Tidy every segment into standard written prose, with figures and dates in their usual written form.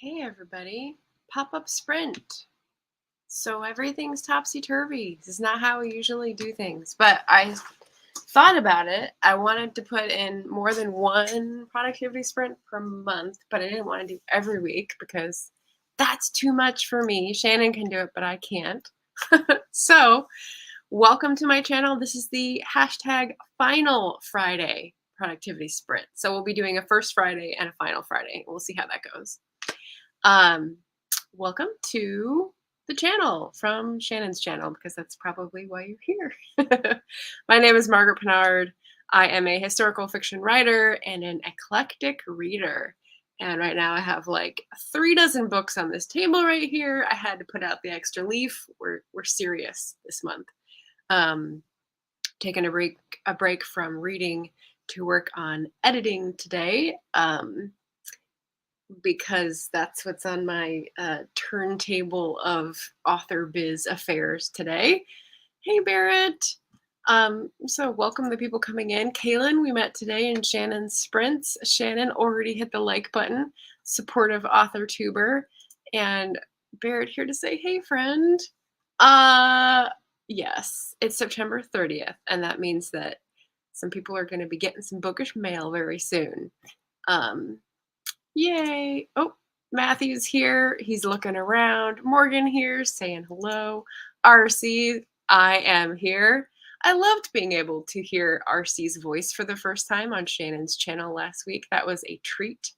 Hey everybody, pop-up sprint. So everything's topsy-turvy. This is not how we usually do things, but I thought about it. I wanted to put in more than one productivity sprint per month, but I didn't want to do every week because that's too much for me. Shannon can do it, but I can't. So welcome to my channel. This is the hashtag Final Friday productivity sprint. So we'll be doing a first Friday and a final Friday. We'll see how that goes. Welcome to the channel from Shannon's channel, because that's probably why you're here. My name is Margaret Pennard. I am a historical fiction writer and an eclectic reader. And right now I have like 36 books on this table right here. I had to put out the extra leaf. We're serious this month. Taking a break from reading to work on editing today. Because that's what's on my turntable of author biz affairs today. Hey, Barrett. So welcome the people coming in. Kaylin, we met today in Shannon's sprints. Shannon already hit the like button, supportive author tuber. And Barrett here to say, hey, friend. Yes, it's September 30th, and that means that some people are going to be getting some bookish mail very soon. Yay. Oh, Matthew's here. He's looking around. Morgan here saying hello. RC, I am here. I loved being able to hear RC's voice for the first time on Shannon's channel last week. That was a treat.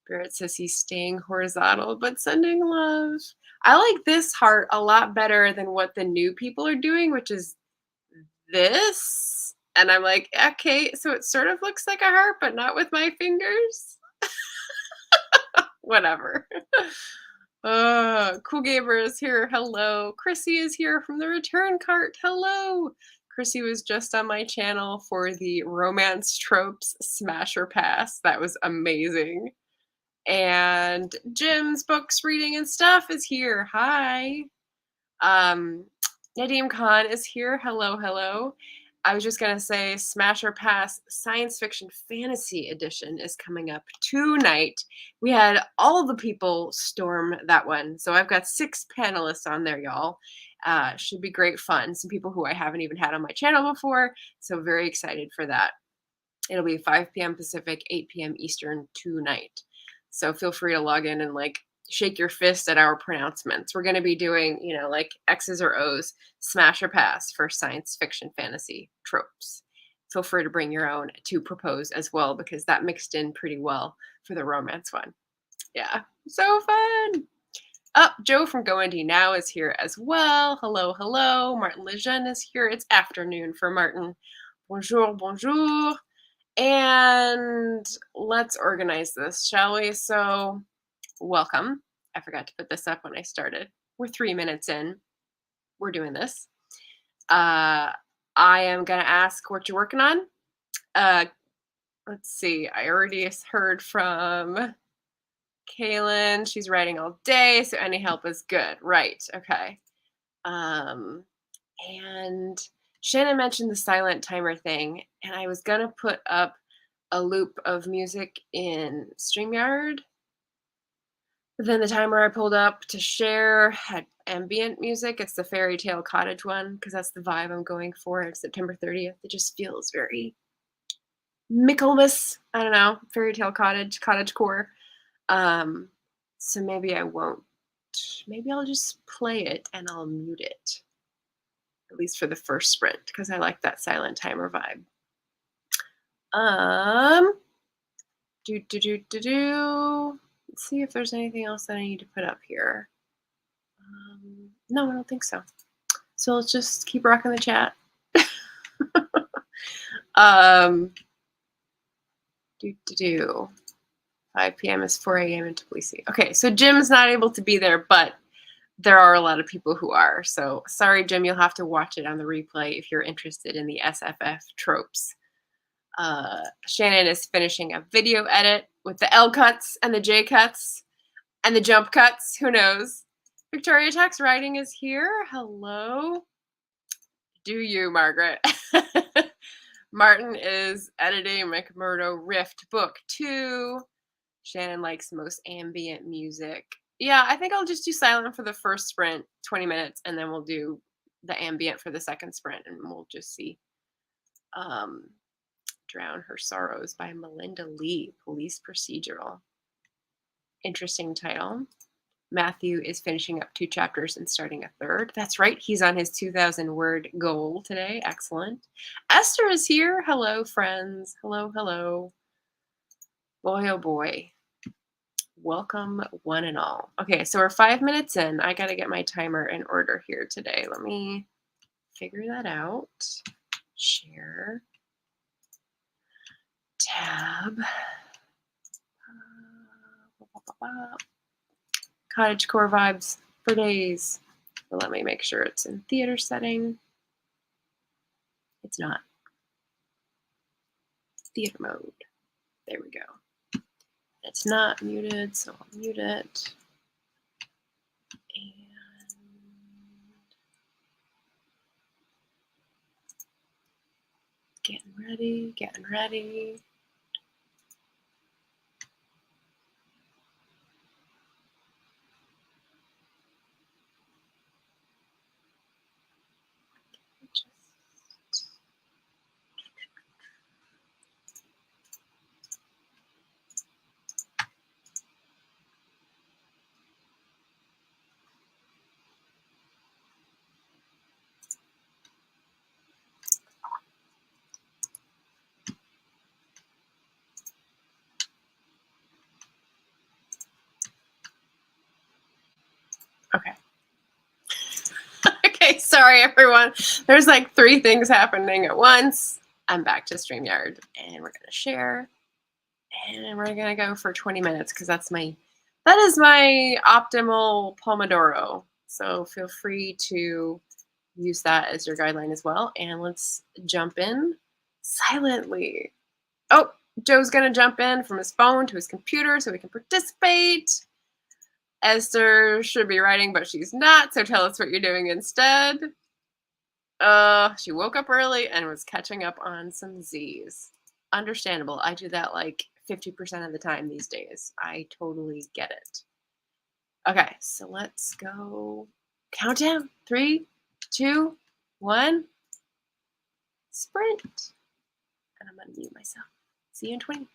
Barrett says he's staying horizontal, but sending love. I like this heart a lot better than what the new people are doing, which is this. And I'm like, okay, so it sort of looks like a heart, but not with my fingers. Whatever. Cool Gamer is here. Hello. Chrissy is here from the return cart. Hello. Chrissy was just on my channel for the romance tropes smasher pass. That was amazing. And Jim's books, reading, and stuff is here. Hi. Nadim Khan is here. Hello, hello. I was just going to say Smasher Pass Science Fiction Fantasy Edition is coming up tonight. We had all the people storm that one. So I've got 6 panelists on there, y'all. Should be great fun. Some people who I haven't even had on my channel before. So very excited for that. It'll be 5 p.m. Pacific, 8 p.m. Eastern tonight. So feel free to log in and shake your fist at our pronouncements. We're going to be doing, like X's or O's, smash or pass for science fiction fantasy tropes. Feel free to bring your own to propose as well, because that mixed in pretty well for the romance one. Yeah, so fun. Joe from Go Indie Now is here as well. Hello, hello. Martin Lejeune is here. It's afternoon for Martin. Bonjour, bonjour. And let's organize this, shall we? So welcome. I forgot to put this up when I started. We're 3 minutes in. We're doing this. I am going to ask what you're working on. Let's see. I already heard from Kaylin. She's writing all day, so any help is good. Right. Okay. And Shannon mentioned the silent timer thing, and I was going to put up a loop of music in StreamYard. But then the timer I pulled up to share had ambient music. It's the Fairy Tale Cottage one, because that's the vibe I'm going for. It's September 30th. It just feels very Michaelmas. I don't know. Fairy Tale Cottage, cottagecore. So maybe I won't. Maybe I'll just play it and I'll mute it. At least for the first sprint, because I like that silent timer vibe. Let's see if there's anything else that I need to put up here. No, I don't think so. So let's just keep rocking the chat. 5 p.m. is 4 a.m. in Tbilisi. Okay, so Jim's not able to be there, but there are a lot of people who are. So sorry, Jim, you'll have to watch it on the replay if you're interested in the SFF tropes. Shannon is finishing a video edit with the L cuts and the J cuts and the jump cuts. Who knows? Victoria Talks Writing is here. Hello. Do you, Margaret? Martin is editing McMurdo Rift Book 2. Shannon likes most ambient music. Yeah, I think I'll just do silent for the first sprint, 20 minutes, and then we'll do the ambient for the second sprint, and we'll just see. Um, Drown Her Sorrows by Melinda Lee, police procedural. Interesting title. Matthew is finishing up 2 chapters and starting a third. That's right, he's on his 2,000 word goal today. Excellent. Esther is here. Hello, friends. Hello, hello. Boy, oh boy. Welcome, one and all. Okay, so we're 5 minutes in. I got to get my timer in order here today. Let me figure that out. Share. Tab. Cottagecore vibes for days. But let me make sure it's in theater setting. It's not. Theater mode. There we go. It's not muted, so I'll mute it. And getting ready, getting ready. Okay. Okay, sorry everyone. There's like 3 things happening at once. I'm back to StreamYard and we're gonna share. And we're gonna go for 20 minutes because that is my optimal Pomodoro. So feel free to use that as your guideline as well. And let's jump in silently. Oh, Joe's gonna jump in from his phone to his computer so we can participate. Esther should be writing, but she's not, so tell us what you're doing instead. She woke up early and was catching up on some Z's. Understandable. I do that like 50% of the time these days. I totally get it. Okay, so let's go. Countdown. 3, 2, 1. Sprint. And I'm gonna mute myself. See you in 20.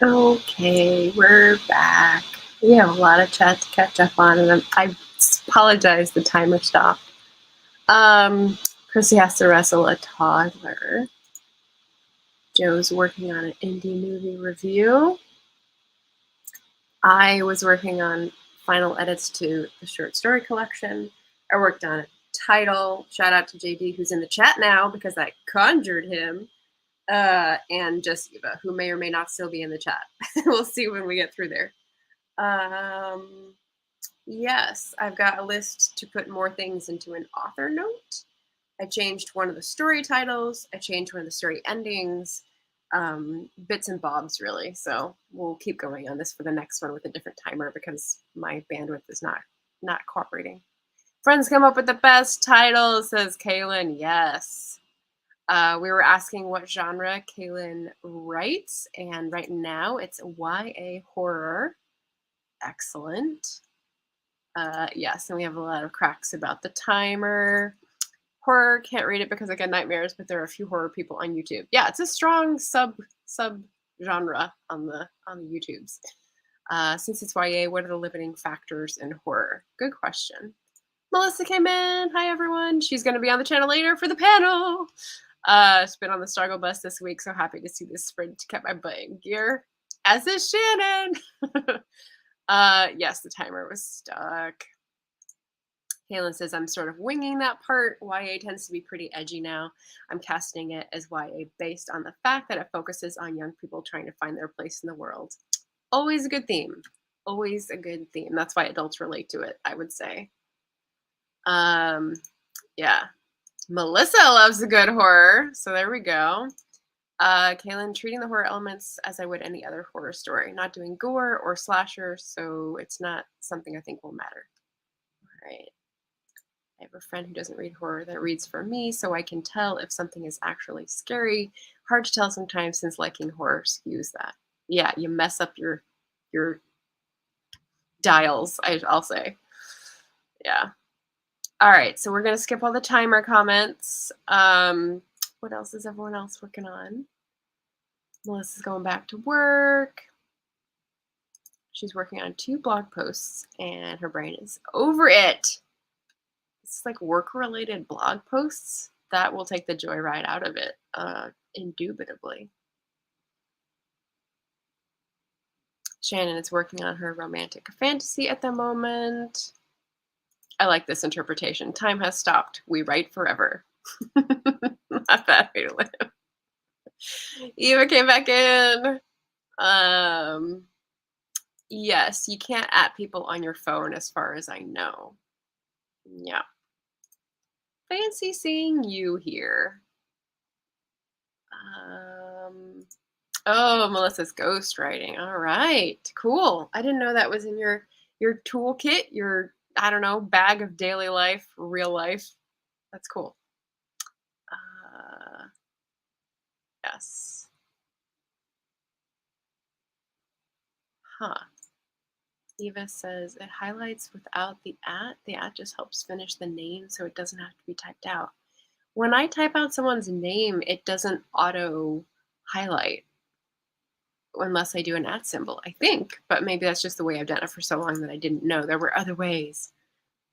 Okay, we're back. We have a lot of chat to catch up on, and I apologize the timer stopped. Chrissy has to wrestle a toddler. Joe's working on an indie movie review. I was working on final edits to the short story collection. I worked on a title. Shout out to JD, who's in the chat now because I conjured him. And just Eva, who may or may not still be in the chat. We'll see when we get through there. Yes, I've got a list to put more things into an author note. I changed one of the story titles. I changed one of the story endings. Bits and bobs, really. So we'll keep going on this for the next one with a different timer because my bandwidth is not cooperating. Friends come up with the best titles, says Kaylin. Yes. We were asking what genre Kaylin writes, and right now it's YA horror. Excellent. Yes, and we have a lot of cracks about the timer. Horror, can't read it because I get nightmares, but there are a few horror people on YouTube. Yeah, it's a strong sub genre on the YouTubes. Since it's YA, what are the limiting factors in horror? Good question. Melissa came in. Hi, everyone. She's going to be on the channel later for the panel. She's been on the struggle bus this week, so happy to see this sprint kept my butt in gear. As is Shannon. Yes, the timer was stuck. Kaylin says, I'm sort of winging that part. YA tends to be pretty edgy now. I'm casting it as YA based on the fact that it focuses on young people trying to find their place in the world. Always a good theme. Always a good theme. That's why adults relate to it, I would say. Yeah. Melissa loves a good horror. So there we go. Kaylin, treating the horror elements as I would any other horror story. Not doing gore or slasher, so it's not something I think will matter. All right. I have a friend who doesn't read horror that reads for me, so I can tell if something is actually scary. Hard to tell sometimes since liking horror skews that. Yeah, you mess up your dials, I'll say. Yeah. All right, so we're going to skip all the timer comments. What else is everyone else working on? Melissa's going back to work. She's working on 2 blog posts, and her brain is over it. It's like work-related blog posts that will take the joyride out of it, indubitably. Shannon is working on her romantic fantasy at the moment. I like this interpretation. Time has stopped. We write forever. Not bad way to live. Eva came back in. Yes, you can't at people on your phone as far as I know. Yeah. Fancy seeing you here. Oh, Melissa's ghostwriting. All right, cool. I didn't know that was in your toolkit, your, I don't know, bag of daily life, real life. That's cool. Yes. Huh. Eva says it highlights without the at. The at just helps finish the name so it doesn't have to be typed out. When I type out someone's name, it doesn't auto highlight unless I do an at symbol, I think. But maybe that's just the way I've done it for so long that I didn't know there were other ways.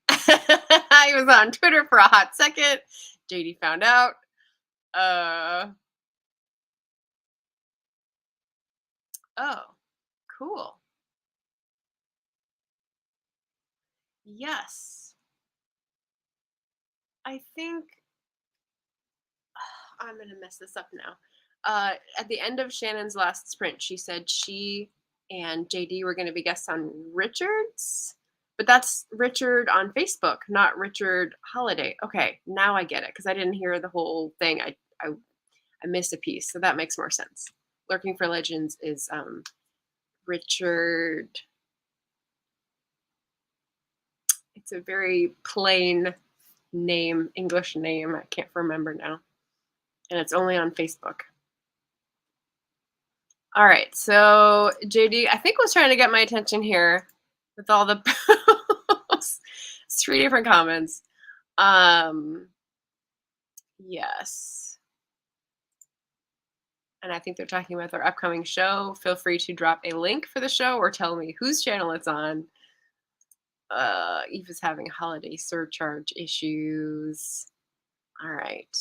I was on Twitter for a hot second. JD found out. Oh, cool. Yes. I think I'm going to mess this up now. At the end of Shannon's last sprint, she said she and JD were going to be guests on Richard's, but that's Richard on Facebook, not Richard Holiday. Okay, now I get it because I didn't hear the whole thing. I missed a piece, so that makes more sense. Lurking for Legends is Richard. It's a very plain name, English name. I can't remember now. And it's only on Facebook. All right, so JD, I think was trying to get my attention here with all the posts. It's 3 different comments. Yes. and I think they're talking about their upcoming show. Feel free to drop a link for the show or tell me whose channel it's on. Eva's having holiday surcharge issues. All right.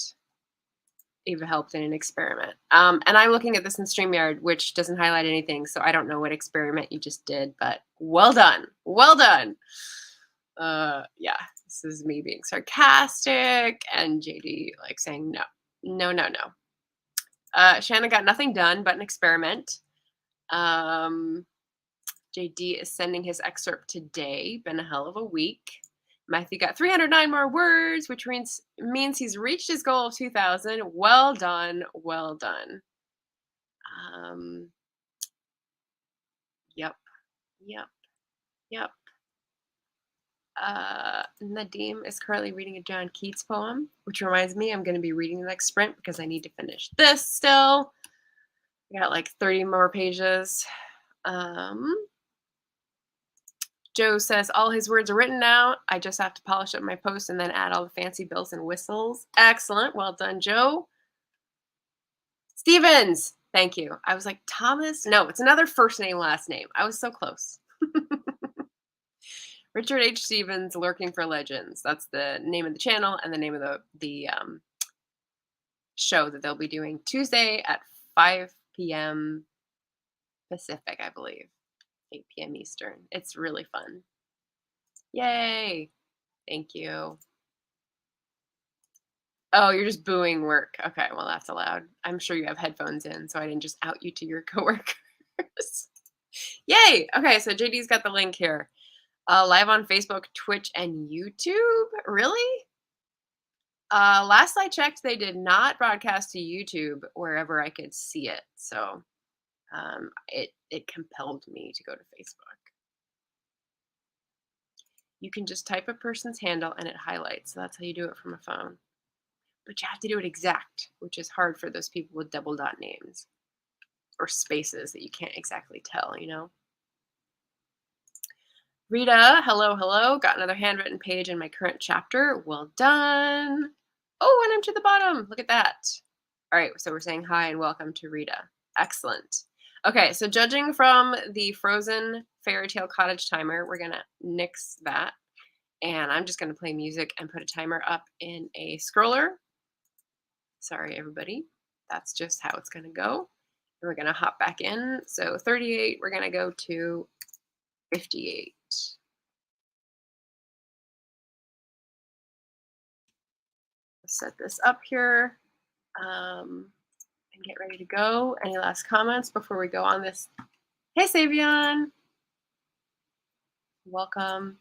Eva helped in an experiment. And I'm looking at this in StreamYard, which doesn't highlight anything, so I don't know what experiment you just did, but well done. Well done. Yeah, this is me being sarcastic and JD like saying no. No, no, no. Shannon got nothing done but an experiment. JD is sending his excerpt today. Been a hell of a week. Matthew got 309 more words, which means he's reached his goal of 2,000. Well done. Well done. Yep. Yep. Yep. Nadim is currently reading a John Keats poem, which reminds me I'm going to be reading the next sprint because I need to finish this still. I got like 30 more pages. Joe says all his words are written now. I just have to polish up my post and then add all the fancy bells and whistles. Excellent. Well done, Joe. Stevens. Thank you. I was like, Thomas? No, it's another first name, last name. I was so close. Richard H. Stevens, Lurking for Legends. That's the name of the channel and the name of the show that they'll be doing Tuesday at 5 p.m. Pacific, I believe. 8 p.m. Eastern. It's really fun. Yay. Thank you. Oh, you're just booing work. Okay, well, that's allowed. I'm sure you have headphones in, so I didn't just out you to your coworkers. Yay. Okay, so JD's got the link here. Live on Facebook, Twitch, and YouTube. Really? Last I checked, they did not broadcast to YouTube wherever I could see it. So it compelled me to go to Facebook. You can just type a person's handle and it highlights. So that's how you do it from a phone. But you have to do it exact, which is hard for those people with double dot names or spaces that you can't exactly tell, you know? Rita, hello, hello. Got another handwritten page in my current chapter. Well done. Oh, and I'm to the bottom. Look at that. All right, so we're saying hi and welcome to Rita. Excellent. Okay, so judging from the Frozen Fairy Tale Cottage timer, we're going to nix that. And I'm just going to play music and put a timer up in a scroller. Sorry, everybody. That's just how it's going to go. And we're going to hop back in. So 38, we're going to go to 58. Set this up here and get ready to go. Any last comments before we go on this? Hey, Savion. Welcome.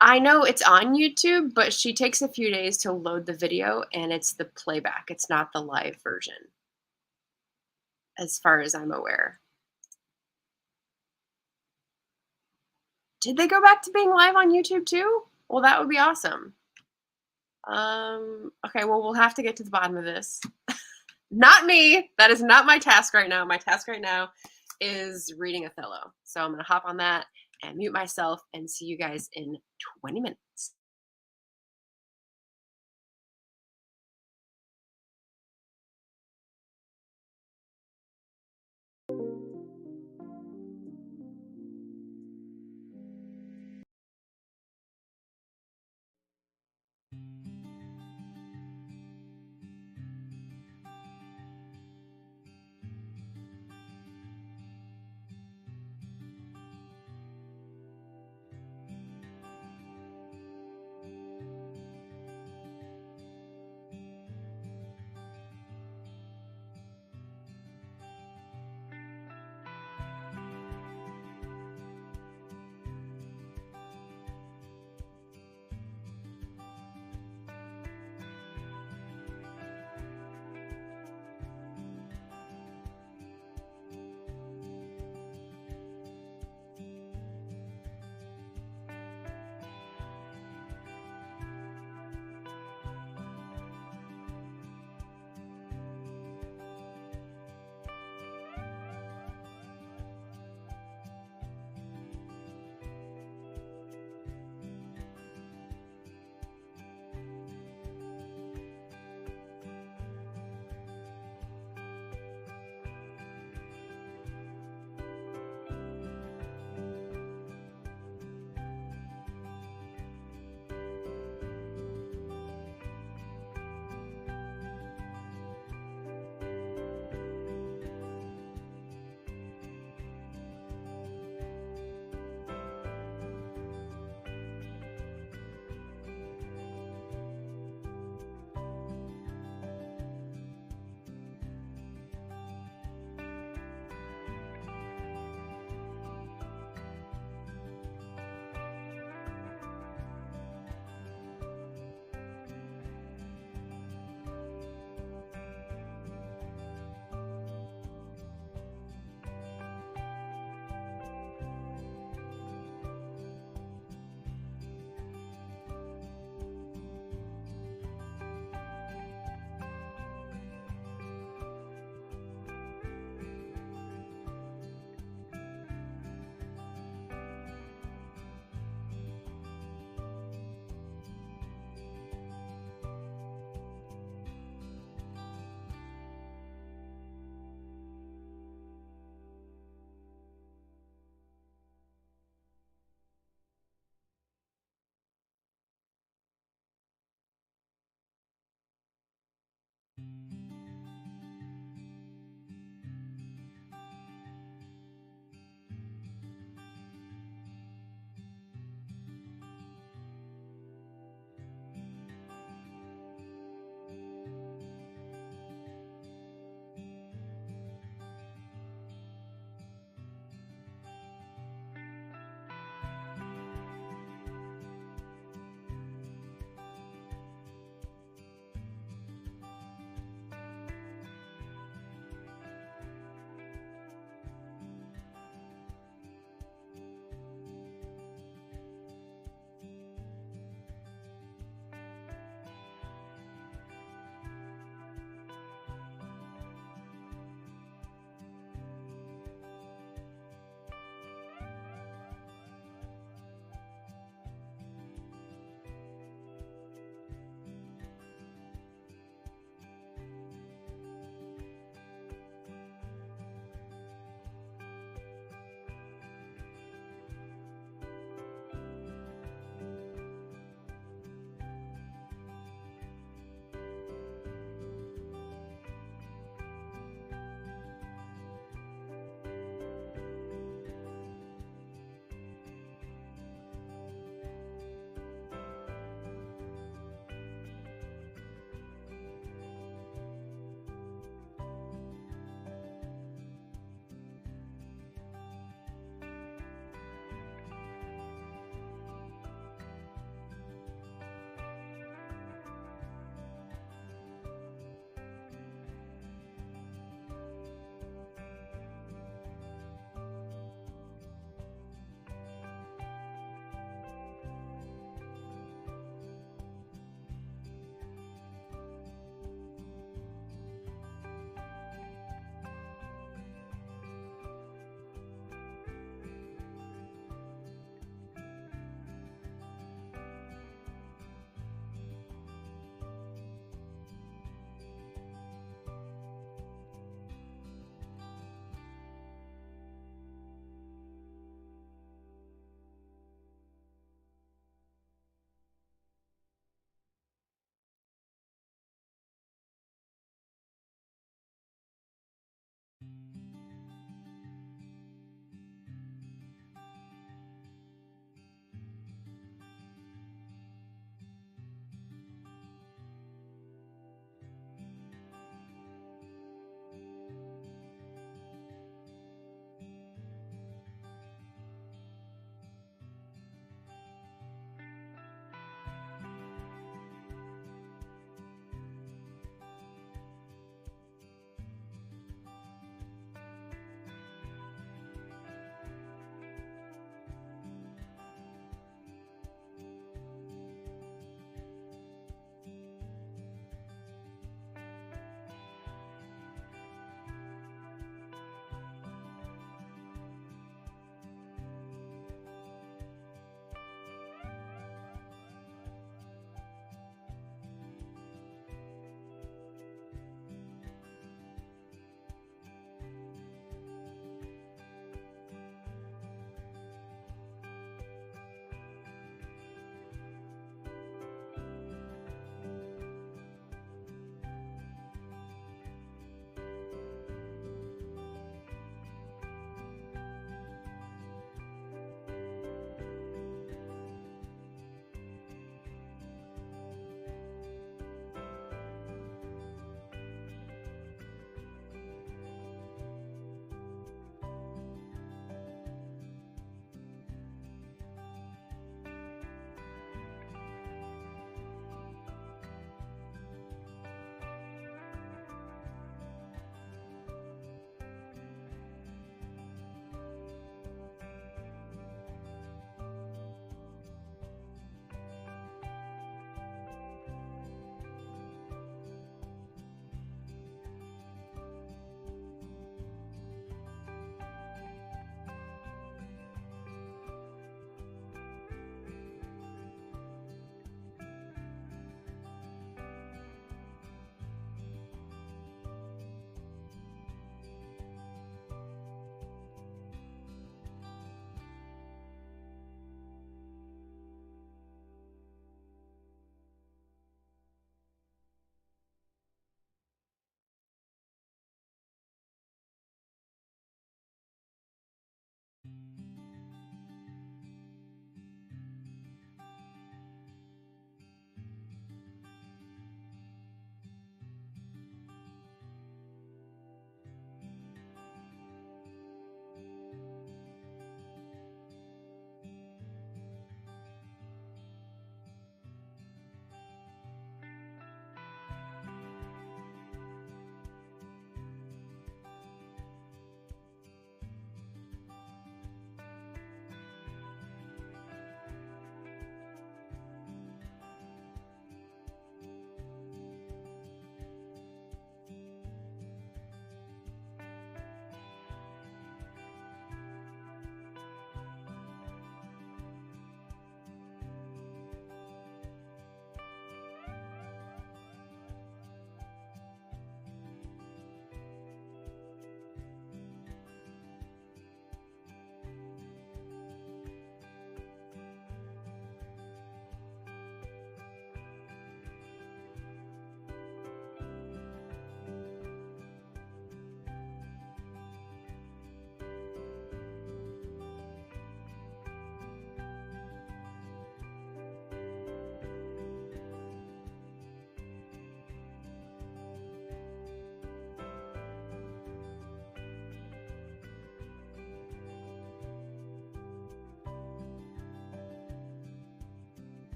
I know it's on YouTube, but she takes a few days to load the video, and it's the playback. It's not the live version, as far as I'm aware. Did they go back to being live on YouTube too? Well, that would be awesome. Okay, well, we'll have to get to the bottom of this. Not me. That is not my task right now. My task right now is reading Othello. So I'm going to hop on that and mute myself and see you guys in 20 minutes.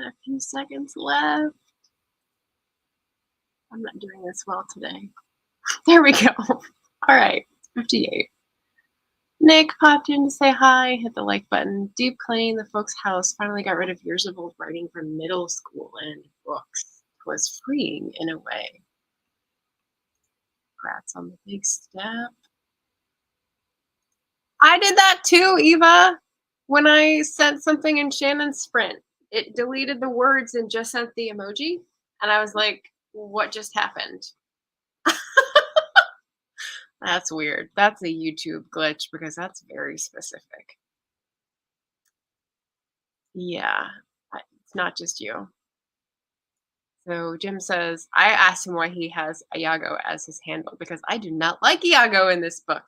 got a few seconds left. I'm not doing this well today. There we go. All right, 58. Nick popped in to say hi, hit the like button. Deep cleaning the folks' house. Finally got rid of years of old writing from middle school and books. It was freeing in a way. Congrats on the big step. I did that too, Eva. When I sent something in Shannon's Sprint, it deleted the words and just sent the emoji. And I was like, what just happened? That's weird. That's a YouTube glitch because that's very specific. Yeah, it's not just you. So Jim says, I asked him why he has Iago as his handle because I do not like Iago in this book.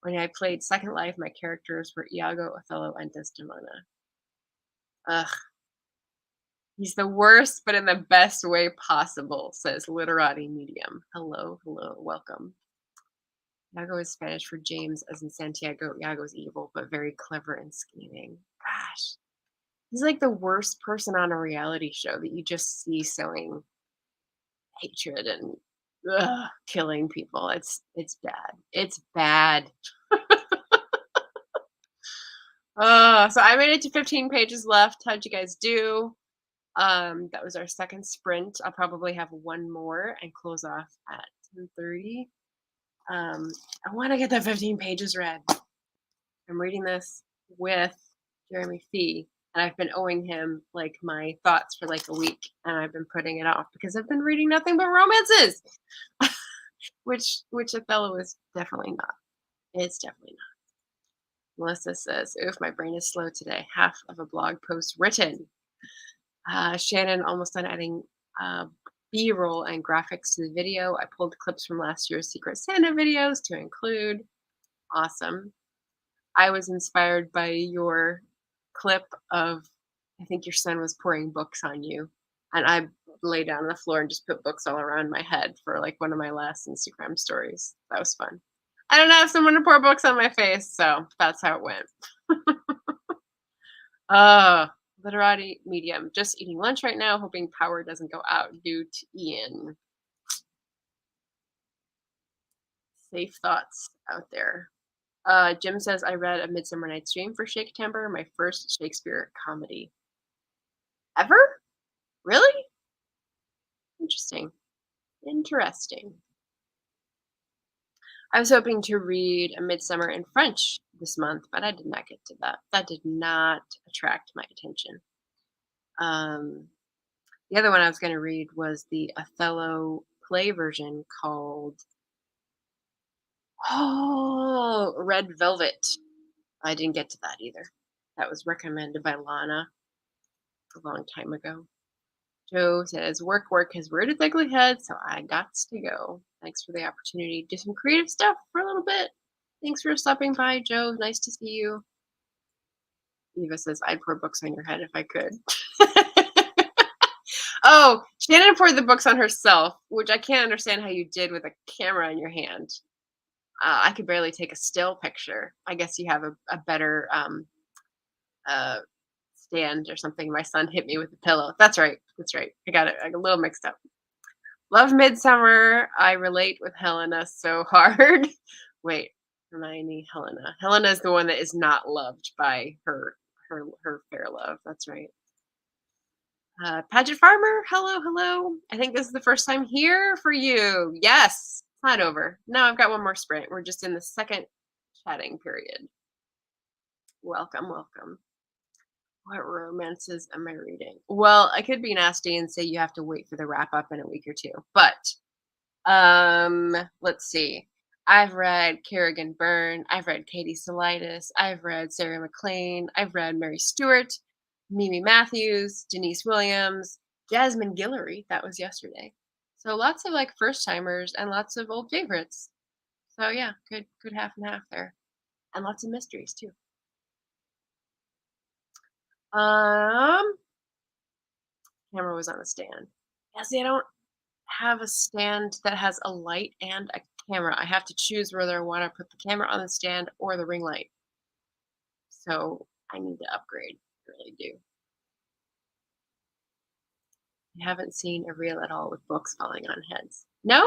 When I played Second Life, my characters were Iago, Othello, and Desdemona. Ugh. He's the worst, but in the best way possible, says Literati Medium. Hello, hello, welcome. Iago is Spanish for James, as in Santiago. Iago is evil, but very clever and scheming. Gosh. He's like the worst person on a reality show that you just see sowing hatred and killing people. It's bad. It's bad. So I made it to 15 pages left. How'd you guys do? That was our second sprint. I'll probably have one more and close off at 10:30. I want to get the 15 pages read. I'm reading this with Jeremy Fee, and I've been owing him like my thoughts for like a week, and I've been putting it off because I've been reading nothing but romances, which Othello is definitely not. It's definitely not. Melissa says, "Oof, my brain is slow today. Half of a blog post written." Shannon almost done adding B-roll and graphics to the video. I pulled clips from last year's Secret Santa videos to include. Awesome. I was inspired by your clip of, I think your son was pouring books on you. And I lay down on the floor and just put books all around my head for like one of my last Instagram stories. That was fun. I don't have someone to pour books on my face, so that's how it went. Literati Medium. Just eating lunch right now, hoping power doesn't go out due to Ian. Safe thoughts out there. Jim says, I read A Midsummer Night's Dream for Shake-Temper, my first Shakespeare comedy. Ever? Really? Interesting. Interesting. I was hoping to read A Midsummer in French this month, but I did not get to that. That did not attract my attention. The other one I was going to read was the Othello play version called Red Velvet. I didn't get to that either. That was recommended by Lana a long time ago. Joe says, work has reared its ugly head, so I got to go. Thanks for the opportunity to do some creative stuff for a little bit. Thanks for stopping by, Joe. Nice to see you. Eva says, I'd pour books on your head if I could. Oh, Shannon poured the books on herself, which I can't understand how you did with a camera in your hand. I could barely take a still picture. I guess you have a better stand or something. My son hit me with a pillow. That's right. That's right. I got it a little mixed up. Love Midsummer. I relate with Helena so hard. Wait, Hermione, Helena. Helena is the one that is not loved by her fair love. That's right. Paget Farmer, hello, hello. I think this is the first time here for you. Yes, it's not over. No, I've got one more sprint. We're just in the second chatting period. Welcome, welcome. What romances am I reading? Well, I could be nasty and say you have to wait for the wrap up in a week or two, but let's see. I've read Kerrigan Byrne. I've read Katie Solitis. I've read Sarah McLean. I've read Mary Stewart, Mimi Matthews, Denise Williams, Jasmine Guillory. That was yesterday. So lots of like first timers and lots of old favorites. So yeah, good half and half there, and lots of mysteries too. Camera was on the stand. Yeah, see, I don't have a stand that has a light and a camera. I have to choose whether I want to put the camera on the stand or the ring light. So I need to upgrade. I really do. I haven't seen a reel at all with books falling on heads. No?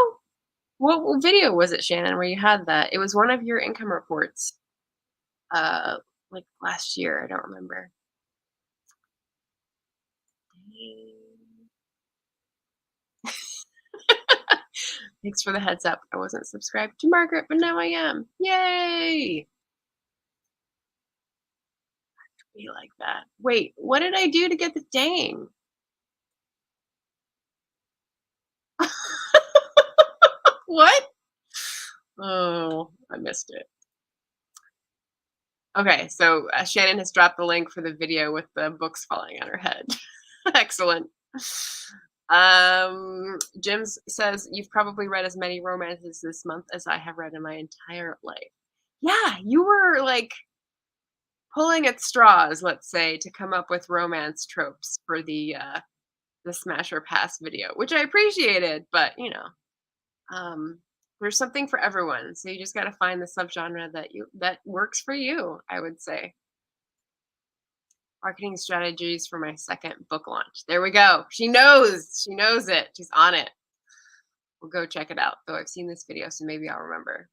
What video was it, Shannon, where you had that? It was one of your income reports, uh, like, last year, I don't remember. Dang. Thanks for the heads up. I wasn't subscribed to Margaret, but now I am. Yay! Be like that. Wait, what did I do to get the dang? What? Oh, I missed it. Okay, so, Shannon has dropped the link for the video with the books falling on her head. Excellent. Jim says, "You've probably read as many romances this month as I have read in my entire life." Yeah, you were, like, pulling at straws, let's say, to come up with romance tropes for the smash or pass video, which I appreciated, but, there's something for everyone, so you just gotta find the subgenre that works for you, I would say. Marketing strategies for my second book launch. There we go. She knows. She knows it. She's on it. We'll go check it out. Though I've seen this video, so maybe I'll remember.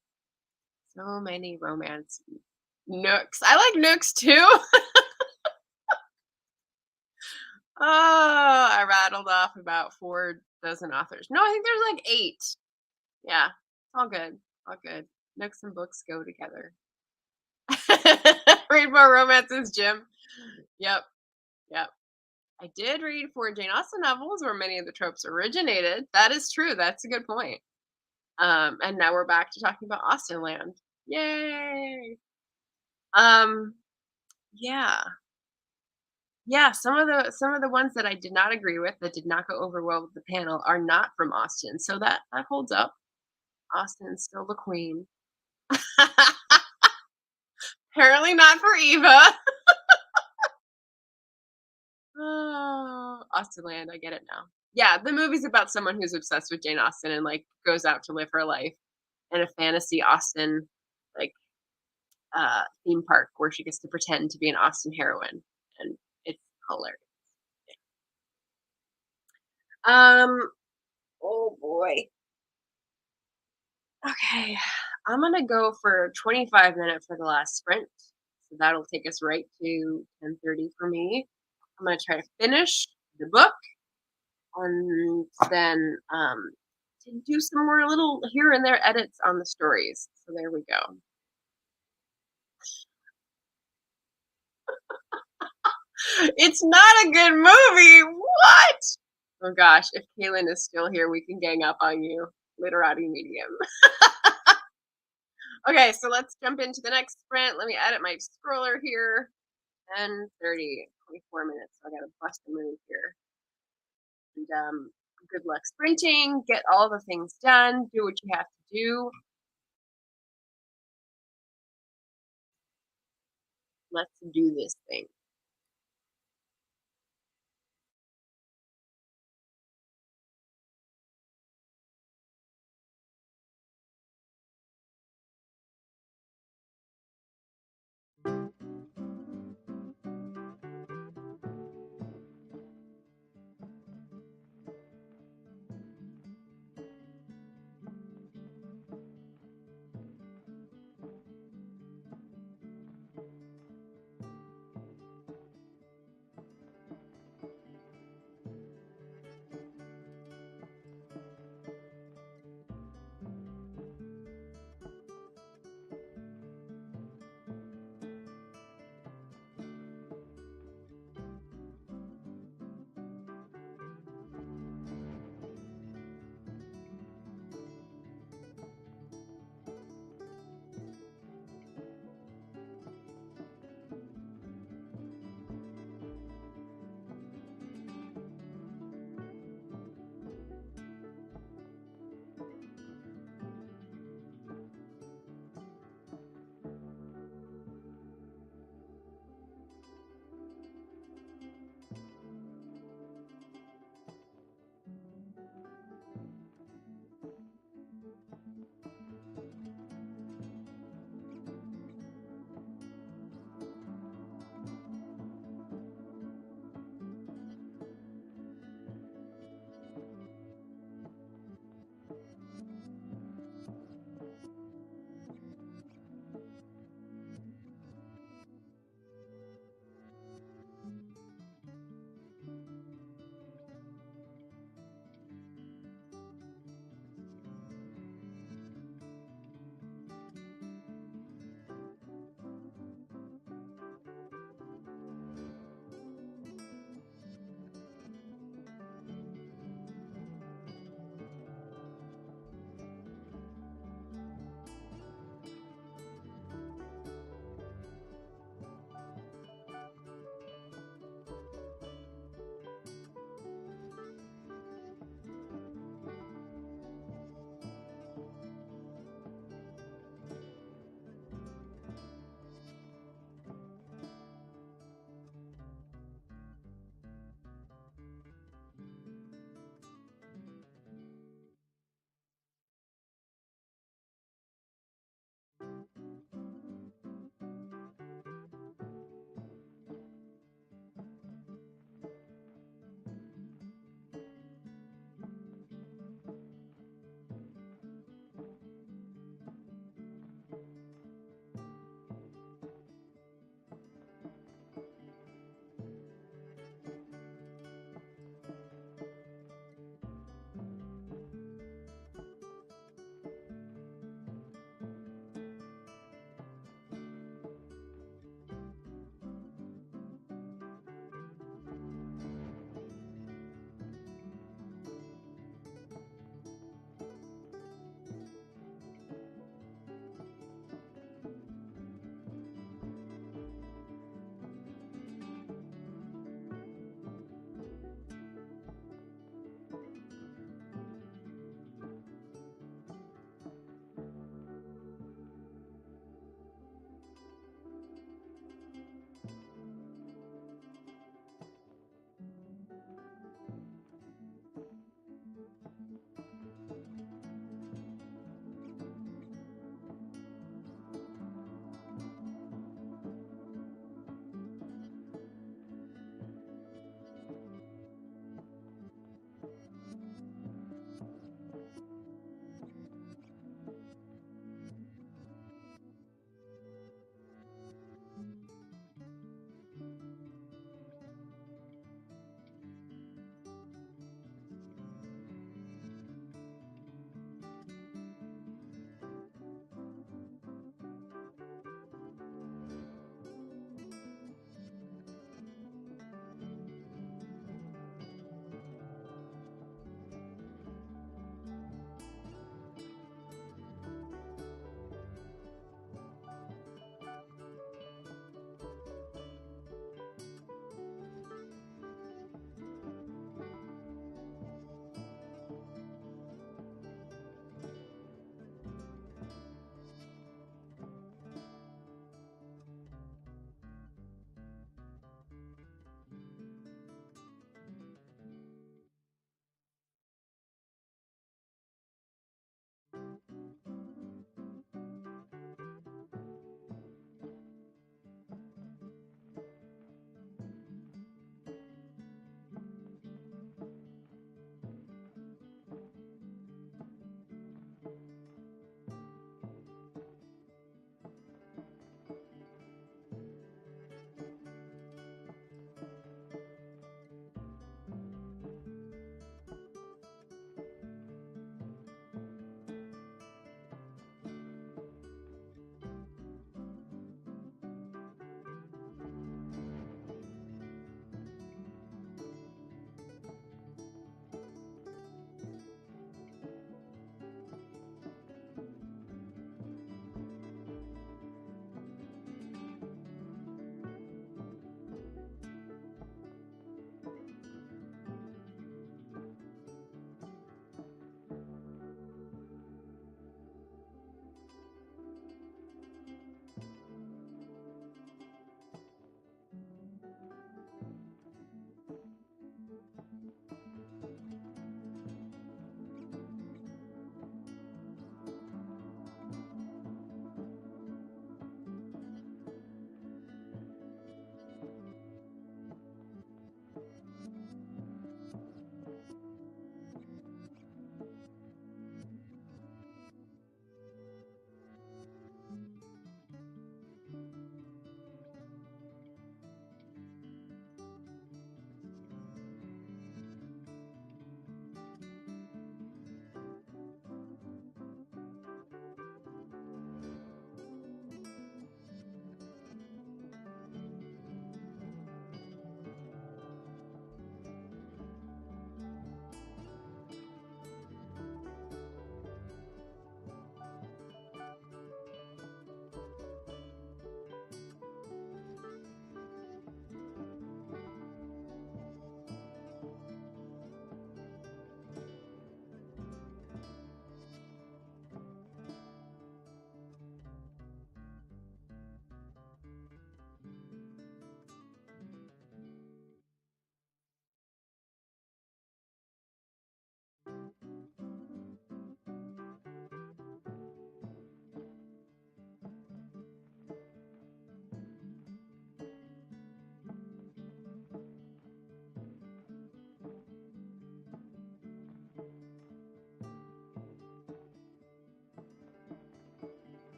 So many romance nooks. I like nooks too. Oh, I rattled off about 4 dozen authors. No, I think there's like 8. Yeah, it's all good. All good. Nooks and books go together. Read more romances, Jim. Yep. Yep. I did read 4 Jane Austen novels where many of the tropes originated. That is true. That's a good point. And now we're back to talking about Austen Land. Yay! Um, yeah. Yeah, some of the ones that I did not agree with, that did not go over well with the panel, are not from Austen. So that holds up. Austen's still the queen. Apparently not for Eva. Oh, Austen Land, I get it now. Yeah, the movie's about someone who's obsessed with Jane Austen and like goes out to live her life in a fantasy Austen like theme park where she gets to pretend to be an Austen heroine, and it's hilarious. Um, oh boy. Okay, I'm gonna go for 25 minutes for the last sprint. So that'll take us right to 10:30 for me. I'm gonna try to finish the book and then to do some more little here and there edits on the stories. So there we go. It's not a good movie. What? Oh gosh, if Kaylin is still here, we can gang up on you. Literati medium. Okay, so let's jump into the next sprint. Let me edit my scroller here. 10, 30, 24 minutes. So I gotta bust a move here. And good luck sprinting. Get all the things done. Do what you have to do. Let's do this thing.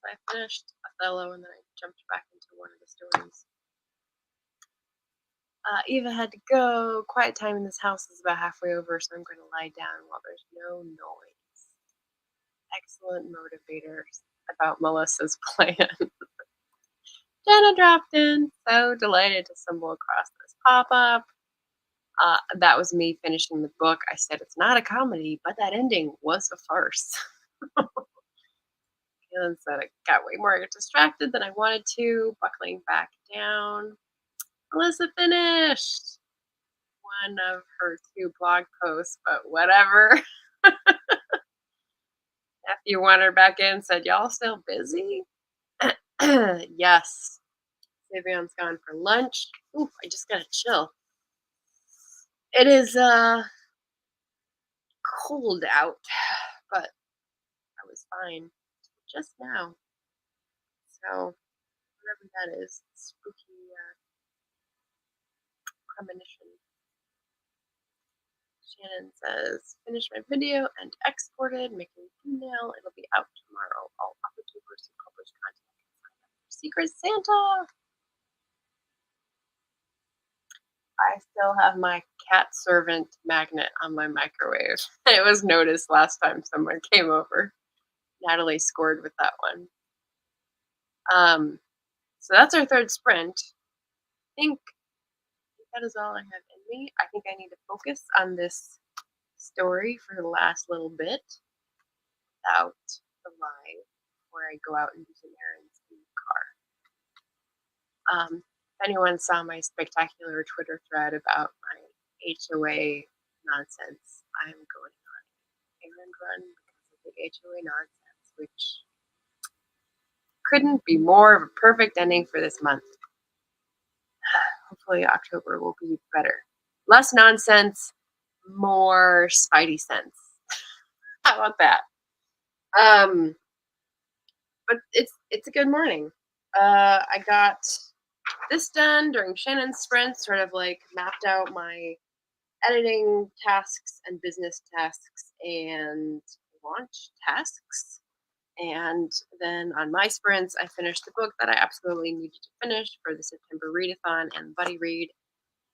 I finished Othello and then I jumped back into one of the stories. Eva had to go. Quiet time in this house is about halfway over, so I'm going to lie down while there's no noise. Excellent motivators about Melissa's plan. Jenna dropped in. So delighted to stumble across this pop up. That was me finishing the book. I said it's not a comedy, but that ending was a farce. Kaylin said I got way more distracted than I wanted to, buckling back down. Melissa finished one of her 2 blog posts, but whatever. Nephew wanted her back in, said, "Y'all still busy?" Yes. Savion's gone for lunch. Ooh, I just gotta chill. It is cold out, but I was fine just now. So whatever that is, spooky premonition. Shannon says, finish my video and exported, making thumbnail. It'll be out tomorrow. All authortubers who publish content can sign up for Secret Santa. I still have my cat servant magnet on my microwave. It was noticed last time someone came over. Natalie scored with that one. So that's our 3rd sprint. I think that is all I have in me. I think I need to focus on this story for the last little bit without the live where I go out and do some errands in the car. If anyone saw my spectacular Twitter thread about my HOA nonsense, I'm going on an errand run because of the HOA nonsense, which couldn't be more of a perfect ending for this month. Hopefully October will be better. Less nonsense, more spidey sense. How about that? But it's a good morning. I got this done during Shannon's sprint, sort of like mapped out my editing tasks and business tasks and launch tasks. And then on my sprints, I finished the book that I absolutely needed to finish for the September readathon and buddy read,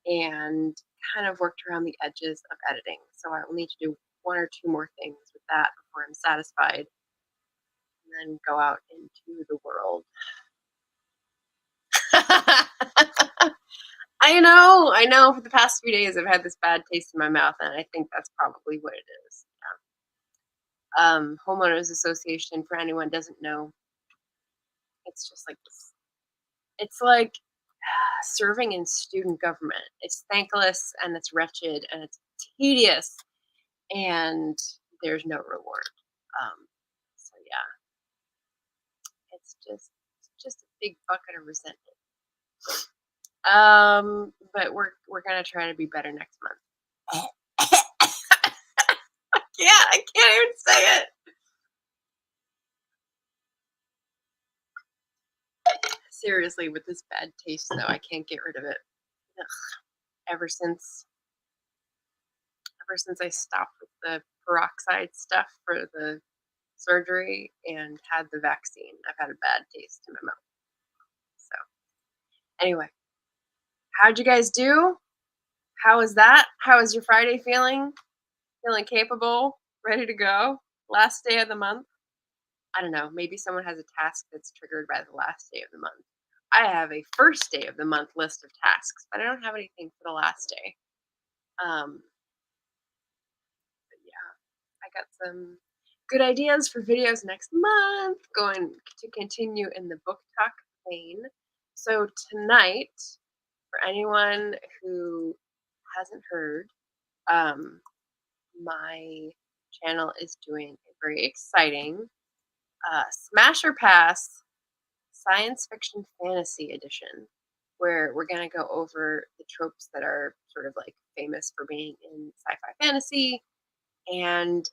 and kind of worked around the edges of editing. So I will need to do 1 or 2 more things with that before I'm satisfied, and then go out into the world. I know. For the past few days, I've had this bad taste in my mouth, and I think that's probably what it is. Yeah. Homeowners Association, for anyone who doesn't know, it's just like this. It's like serving in student government. It's thankless and it's wretched and it's tedious, and there's no reward. So yeah, it's just a big bucket of resentment. But we're gonna try to be better next month. Yeah, I can't even say it. Seriously, with this bad taste though, I can't get rid of it. Ugh. Ever since I stopped with the peroxide stuff for the surgery and had the vaccine, I've had a bad taste in my mouth. So anyway, how'd you guys do? How was that? How is your Friday feeling? Feeling capable? Ready to go? Last day of the month? I don't know. Maybe someone has a task that's triggered by the last day of the month. I have a first day of the month list of tasks, but I don't have anything for the last day. But yeah, I got some good ideas for videos next month. Going to continue in the book talk vein. So tonight, for anyone who hasn't heard, my channel is doing a very exciting Smash or Pass Science Fiction Fantasy Edition, where we're going to go over the tropes that are sort of like famous for being in sci-fi fantasy and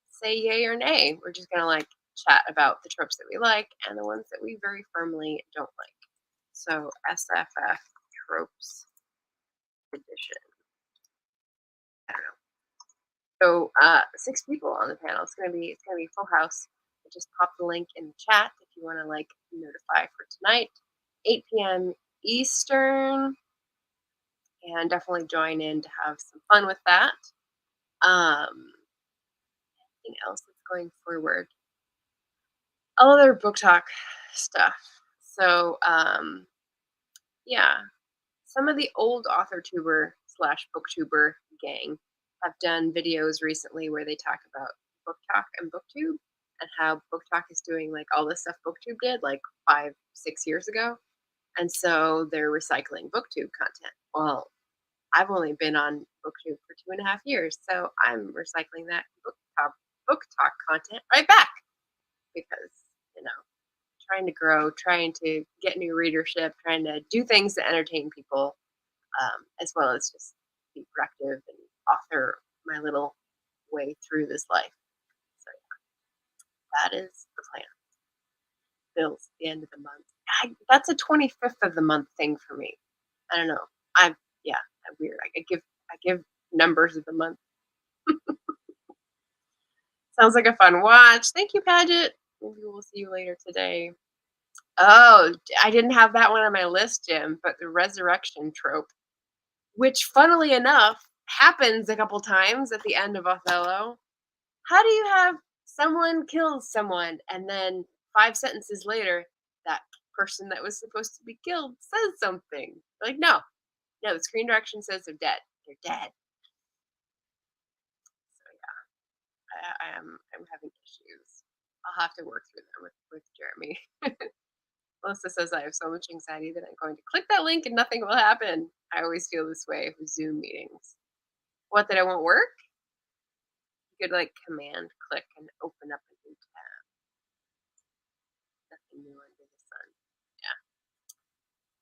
say yay or nay. We're just going to like chat about the tropes that we like and the ones that we very firmly don't like. So SFF Tropes Edition. I don't know. So 6 people on the panel. It's gonna be full house. I just pop the link in the chat if you want to like notify for tonight, 8 p.m. Eastern, and definitely join in to have some fun with that. Anything else that's going forward? Other book talk stuff. So, yeah, some of the old author tuber slash booktuber gang have done videos recently where they talk about book talk and booktube and how book talk is doing like all the stuff booktube did like 5 6 years ago, and so they're recycling booktube content. Well, I've only been on booktube for 2.5 years, so I'm recycling that book talk content right back because you know trying to grow, trying to get new readership, trying to do things to entertain people, as well as just be productive and author my little way through this life. So that is the plan. Bills at the end of the month. That's a 25th of the month thing for me. I don't know. I'm yeah, I'm weird. I give numbers of the month. Sounds like a fun watch. Thank you, Paget. Maybe we'll see you later today. Oh, I didn't have that one on my list, Jim, but the resurrection trope, which funnily enough happens a couple times at the end of Othello. How do you have someone kills someone and then 5 sentences later that person that was supposed to be killed says something? Like, no, no, the screen direction says they're dead. They're dead. So yeah, I'm having issues. I'll have to work through them with Jeremy. Melissa says I have so much anxiety that I'm going to click that link and nothing will happen. I always feel this way with Zoom meetings. What, that it won't work? You could like command click and open up a new tab. Nothing new under the sun. Yeah.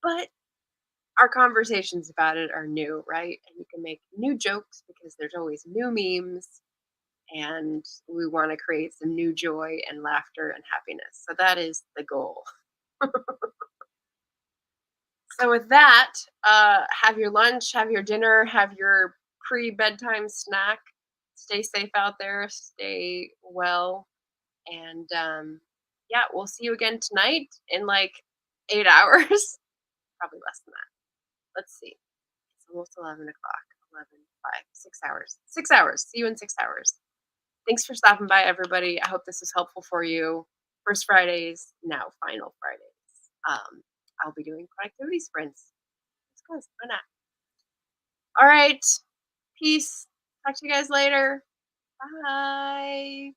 But our conversations about it are new, right? And you can make new jokes because there's always new memes, and we want to create some new joy and laughter and happiness. So that is the goal. So with that, have your lunch, have your dinner, have your pre-bedtime snack. Stay safe out there, stay well, and yeah, we'll see you again tonight in like 8 hours. Probably less than that. Let's see. It's almost 11 o'clock. 11, 5, 6 hours. 6 hours. See you in 6 hours. Thanks for stopping by, everybody. I hope this was helpful for you. First Fridays, now final Fridays. I'll be doing productivity sprints. Because why not? All right. Peace. Talk to you guys later. Bye.